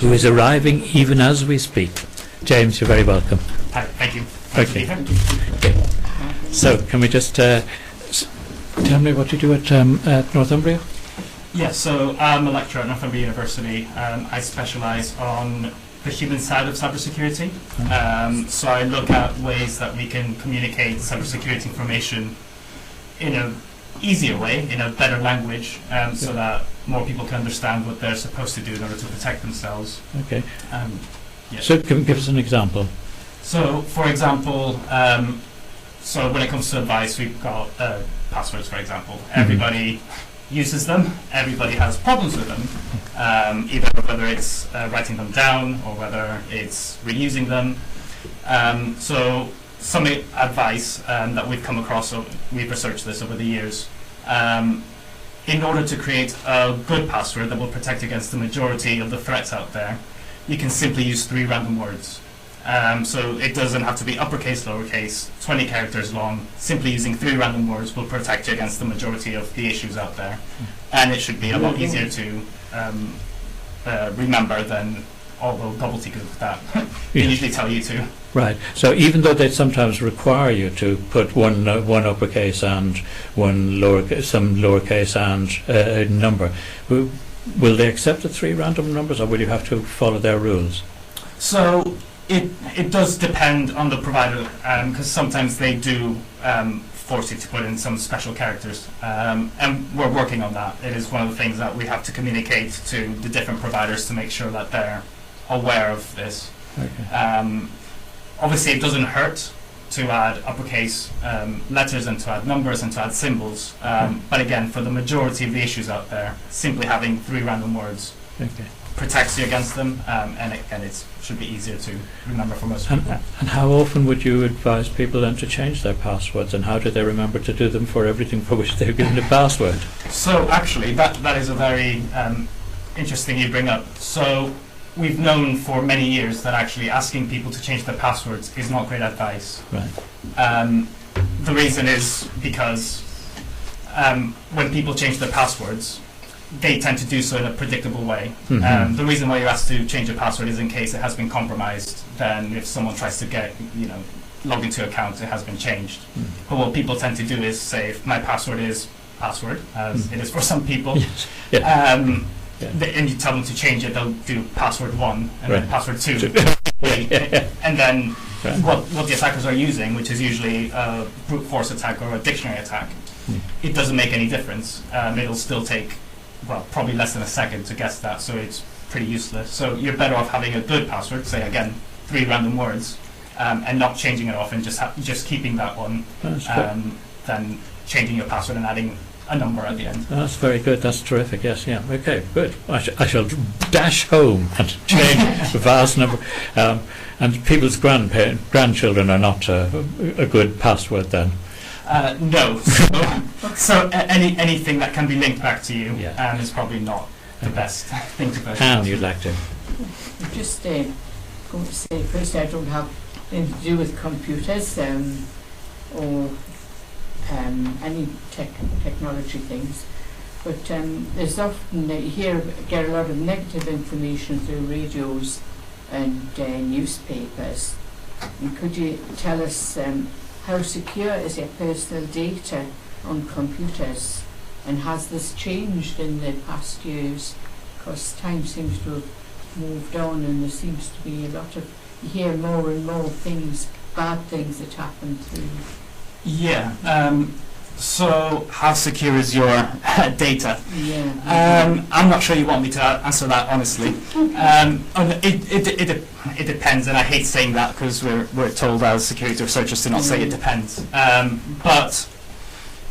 who is arriving even as we speak. James, you're very welcome. Hi, thank you. Okay. Okay. So, can we just tell me what you do at Northumbria? Yes, so I'm a lecturer at Northumbria University. I specialise on the human side of cybersecurity. So I look at ways that we can communicate cybersecurity information in an easier way, in a better language, so that more people can understand what they're supposed to do in order to protect themselves. Okay. Yeah. So can you give us an example? So, for example, so when it comes to advice, we've got passwords, for example. Everybody uses them. Everybody has problems with them, either whether it's writing them down or whether it's reusing them. So some advice that we've come across, so we've researched this over the years, in order to create a good password that will protect against the majority of the threats out there, you can simply use 3 random words. So it doesn't have to be uppercase, lowercase, 20 characters long. Simply using 3 random words will protect you against the majority of the issues out there. And it should be a lot easier to remember than all the gobbledygook that they usually tell you to. Right. So even though they sometimes require you to put one uppercase and one some lowercase and a number, will they accept the 3 random numbers, or will you have to follow their rules? So it does depend on the provider, because sometimes they do force you to put in some special characters, and we're working on that. It is one of the things that we have to communicate to the different providers to make sure that they're aware of this. Okay. Obviously, it doesn't hurt to add uppercase letters and to add numbers and to add symbols, but again, for the majority of the issues out there, simply having 3 random words protects you against them, and it should be easier to remember for most people. And how often would you advise people then to change their passwords, and how do they remember to do them for everything for which they're given a password? So actually, that is a very interesting you bring up. So we've known for many years that actually asking people to change their passwords is not great advice. Right. The reason is because when people change their passwords, they tend to do so in a predictable way. The reason why you're asked to change a password is in case it has been compromised. Then if someone tries to log into your account, it has been changed. But what people tend to do is say, if my password is password, as it is for some people, and you tell them to change it, they'll do password 1 and then password 2. And then what the attackers are using, which is usually a brute force attack or a dictionary attack, it doesn't make any difference. It'll still take probably less than a second to guess that, so it's pretty useless. So you're better off having a good password, say again 3 random words, and not changing it off and just keeping that one, than changing your password and adding a number at the end. That's very good. That's terrific. Yes. Yeah. Okay. Good. I shall dash home and change a vast number. And people's grandchildren are not a good password then. No. So anything that can be linked back to you is probably not the best thing to put. Anne, you'd like to? Just going to say, first, I don't have anything to do with computers or any technology things, but there's often get a lot of negative information through radios and newspapers. And could you tell us how secure is your personal data on computers, and has this changed in the past years? Because time seems to have moved on, and there seems to be you hear more and more bad things that happen through. Yeah. So how secure is your data? Yeah. I'm not sure you want me to answer that honestly. It depends, and I hate saying that because we're told as security researchers to not say it depends. But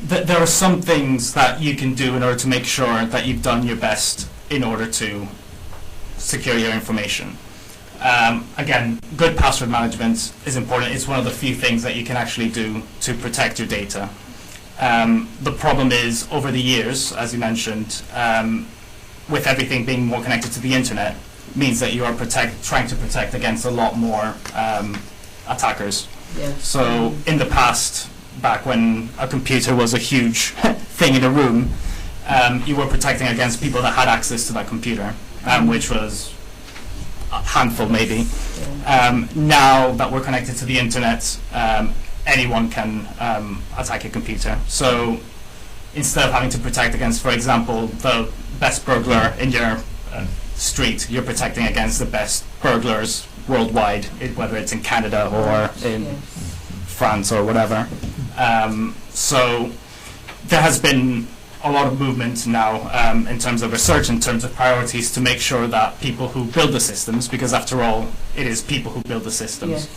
there are some things that you can do in order to make sure that you've done your best in order to secure your information. Again, good password management is important. It's one of the few things that you can actually do to protect your data. The problem is, over the years, as you mentioned, with everything being more connected to the internet, means that you are trying to protect against a lot more attackers. Yes. So in the past, back when a computer was a huge thing in a room, you were protecting against people that had access to that computer, which was a handful maybe. Now that we're connected to the internet, anyone can attack a computer. So instead of having to protect against, for example, the best burglar in your street, you're protecting against the best burglars worldwide, whether it's in Canada or in France or whatever. So there has been a lot of movement now in terms of research, in terms of priorities, to make sure that people who build the systems, because after all, it is people who build the systems,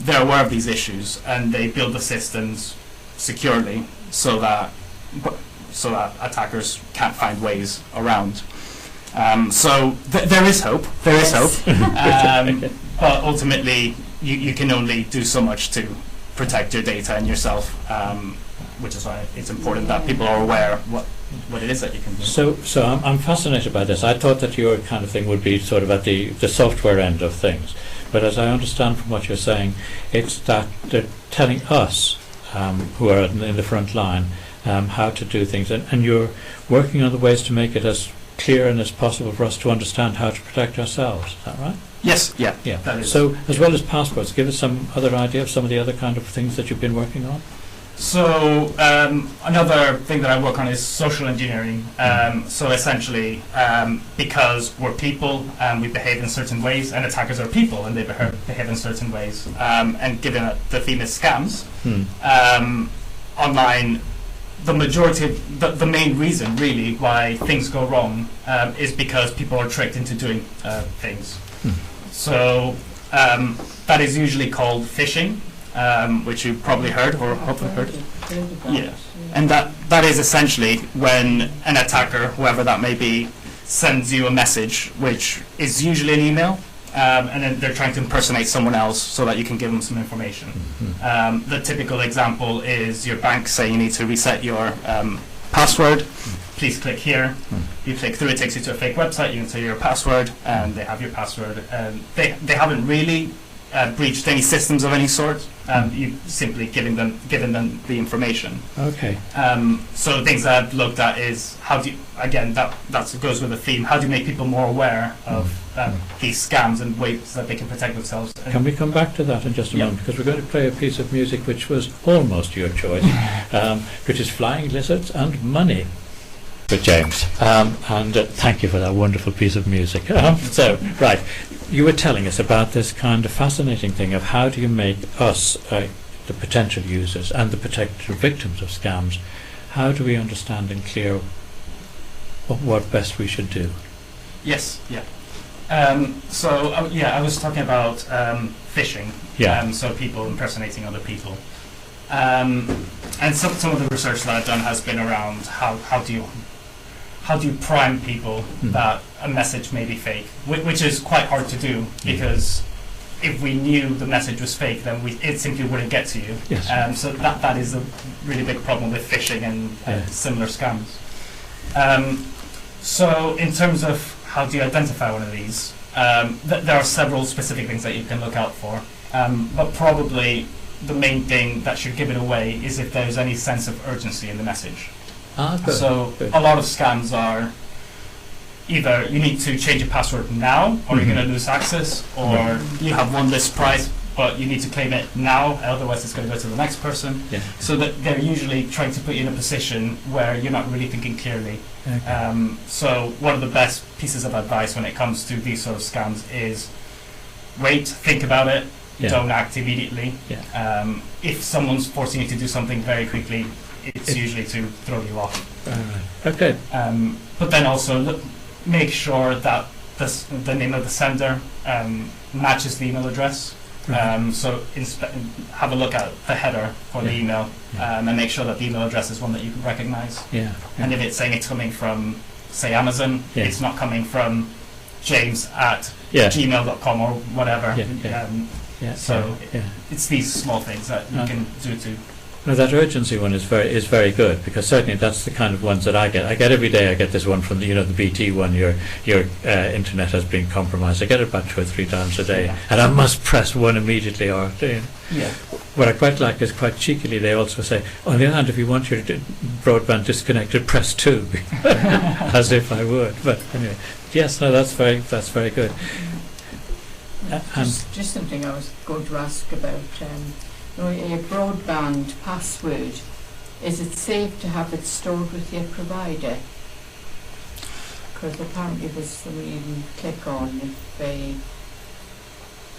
they're aware of these issues and they build the systems securely so that attackers can't find ways around. So there is hope. There is hope. But ultimately, you can only do so much to protect your data and yourself, which is why it's important that people are aware what it is that you can do. So I'm fascinated by this. I thought that your kind of thing would be sort of at the software end of things. But as I understand from what you're saying, it's that they're telling us, who are in the front line, how to do things. And you're working on the ways to make it as clear and as possible for us to understand how to protect ourselves. Is that right? Yes, yeah. Yeah. So as well as passwords, give us some other idea of some of the other kind of things that you've been working on. So another thing that I work on is social engineering. So essentially, because we're people and we behave in certain ways, and attackers are people and they behave in certain ways, and given that the theme is scams, online, the majority of the main reason really why things go wrong is because people are tricked into doing things. So that is usually called phishing, which you've probably heard or hopefully heard. Yeah, and that is essentially when an attacker, whoever that may be, sends you a message, which is usually an email, and then they're trying to impersonate someone else so that you can give them some information. The typical example is your bank saying you need to reset your password. Please click here. You click through, it takes you to a fake website, you enter your password, and they have your password. And they haven't really breached any systems of any sort. You simply given them the information. Okay. So things that I've looked at is how do you, again, that goes with the theme, how do you make people more aware of these scams and ways that they can protect themselves? Can we come back to that in just a moment, because we're going to play a piece of music which was almost your choice, which is Flying Lizards and Money. With James, and thank you for that wonderful piece of music. So, right, you were telling us about this kind of fascinating thing of how do you make us, the potential users and the potential victims of scams, how do we understand and clear what best we should do? Yes, yeah. I was talking about phishing. Yeah. So people impersonating other people. And some of the research that I've done has been around how do you prime people that a message may be fake, which is quite hard to do, because if we knew the message was fake, then it simply wouldn't get to you. Yes. So that is a really big problem with phishing and similar scams. So in terms of how do you identify one of these, there are several specific things that you can look out for, but probably the main thing that should give it away is if there's any sense of urgency in the message. Good. So a lot of scams are either you need to change your password now, or you're going to lose access, or you have one list price, but you need to claim it now, otherwise it's going to go to the next person. Yeah. So that they're usually trying to put you in a position where you're not really thinking clearly. Okay. So one of the best pieces of advice when it comes to these sort of scams is wait, think about it, don't act immediately. Yeah. If someone's forcing you to do something very quickly, it's usually to throw you off. Okay. But then also make sure that the name of the sender matches the email address. So have a look at the header for the email and make sure that the email address is one that you can recognize. Yeah. And if it's saying it's coming from, say, Amazon, it's not coming from james@gmail.com or whatever. So it's these small things that you can do to No, that urgency one is very good, because certainly that's the kind of ones that I get. I get every day. I get this one from the BT one. Your internet has been compromised. I get it about 2 or 3 times a day, and I must press one immediately. Or what I quite like is, quite cheekily, they also say, on the other hand, if you want your broadband disconnected, press 2, as if I would. But anyway, yes, no, that's very good. Just something I was going to ask about. A broadband password, is it safe to have it stored with your provider? Because apparently there's something you can click on if they...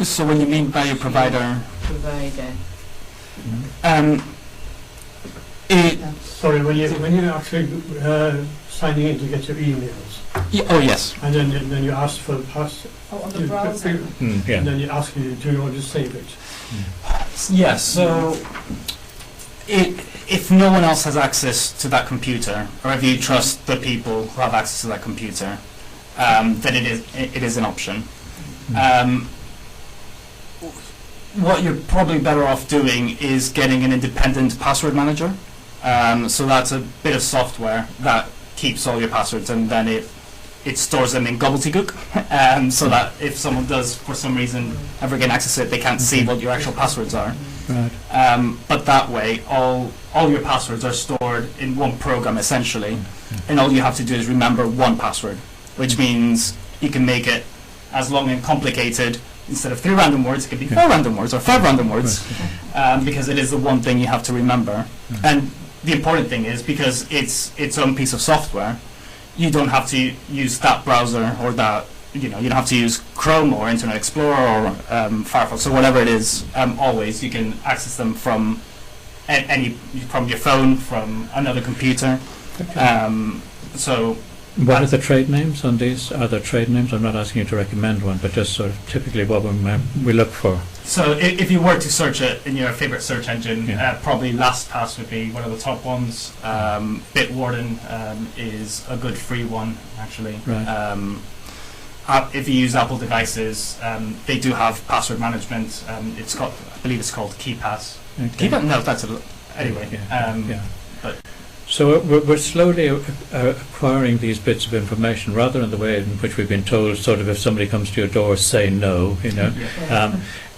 So what you mean by your provider? Provider. Sorry, when you're actually signing in to get your emails, Oh yes. and then you ask for the password, On the browser? and then you ask you, do you want to save it? Yeah, so if no one else has access to that computer, or if you trust the people who have access to that computer, then it is an option. What you're probably better off doing is getting an independent password manager. So that's a bit of software that keeps all your passwords, and then it stores them in gobbledygook, so that if someone does, for some reason, ever gain access to it, they can't see what your actual passwords are. Right. But that way, all your passwords are stored in one program, essentially, and all you have to do is remember one password, which means you can make it as long and complicated. Instead of 3 random words, it could be 4 random words or 5 random words, because it is the one thing you have to remember. And the important thing is, because it's its own piece of software, you don't have to use that browser or that, you don't have to use Chrome or Internet Explorer or Firefox or whatever it is. Always, you can access them from from your phone, from another computer. So. What are the trade names on these? Are there trade names? I'm not asking you to recommend one, but just sort of typically what we look for. So if you were to search it in your favorite search engine, probably LastPass would be one of the top ones. Bitwarden is a good free one, actually. Right. If you use Apple devices, they do have password management. I believe it's called KeePass. Okay. KeePass? No, that's anyway. But. So we're slowly acquiring these bits of information, rather in the way in which we've been told, sort of, if somebody comes to your door, say no,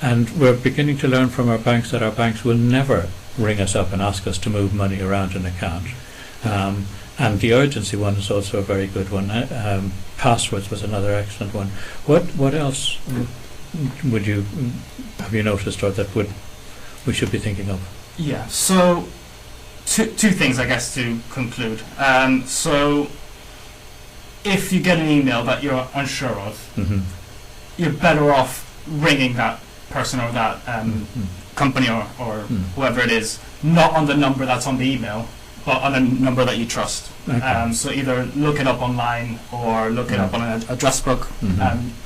and we're beginning to learn from our banks that our banks will never ring us up and ask us to move money around an account. And the urgency one is also a very good one. Passwords was another excellent one. What else have you noticed, or that we should be thinking of? Yeah. So. Two things, I guess, to conclude. So, if you get an email that you're unsure of, you're better off ringing that person or that company or whoever it is, not on the number that's on the email, but on a number that you trust. Okay. So either look it up online or look it up on an address book.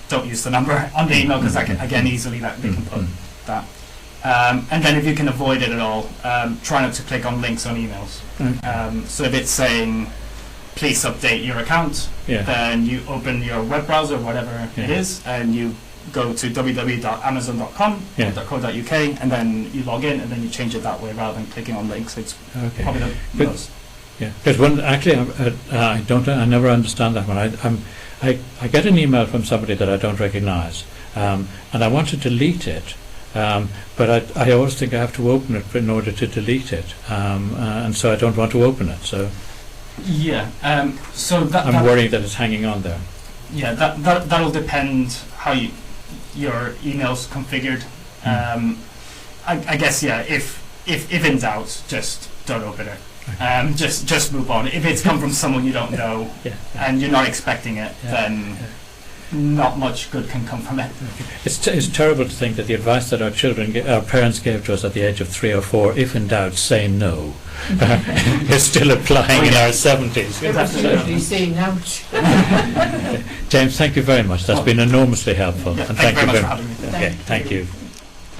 Don't use the number on the email, because again, easily they can put that. And then if you can avoid it at all, try not to click on links on emails. So if it's saying, please update your account, then you open your web browser, whatever it is, and you go to www.amazon.com.co.uk, and then you log in, and then you change it that way rather than clicking on links. It's probably the most. Yeah, there's one, actually, I never understand that one. I get an email from somebody that I don't recognise, and I want to delete it. But I always think I have to open it in order to delete it, and so I don't want to open it. So so I'm worried that it's hanging on there. Yeah, that'll depend how your email's configured. I guess if in doubt, just don't open it. Just move on. If it's come from someone you don't know and you're not expecting it, then. Not much good can come from it. It's terrible to think that the advice that our parents gave to us at the age of 3 or 4, if in doubt, say no, is still applying in our 70s. Absolutely, saying ouch. James, thank you very much. That's been enormously helpful. Yeah, and thank you very much for having me. Okay, thank you.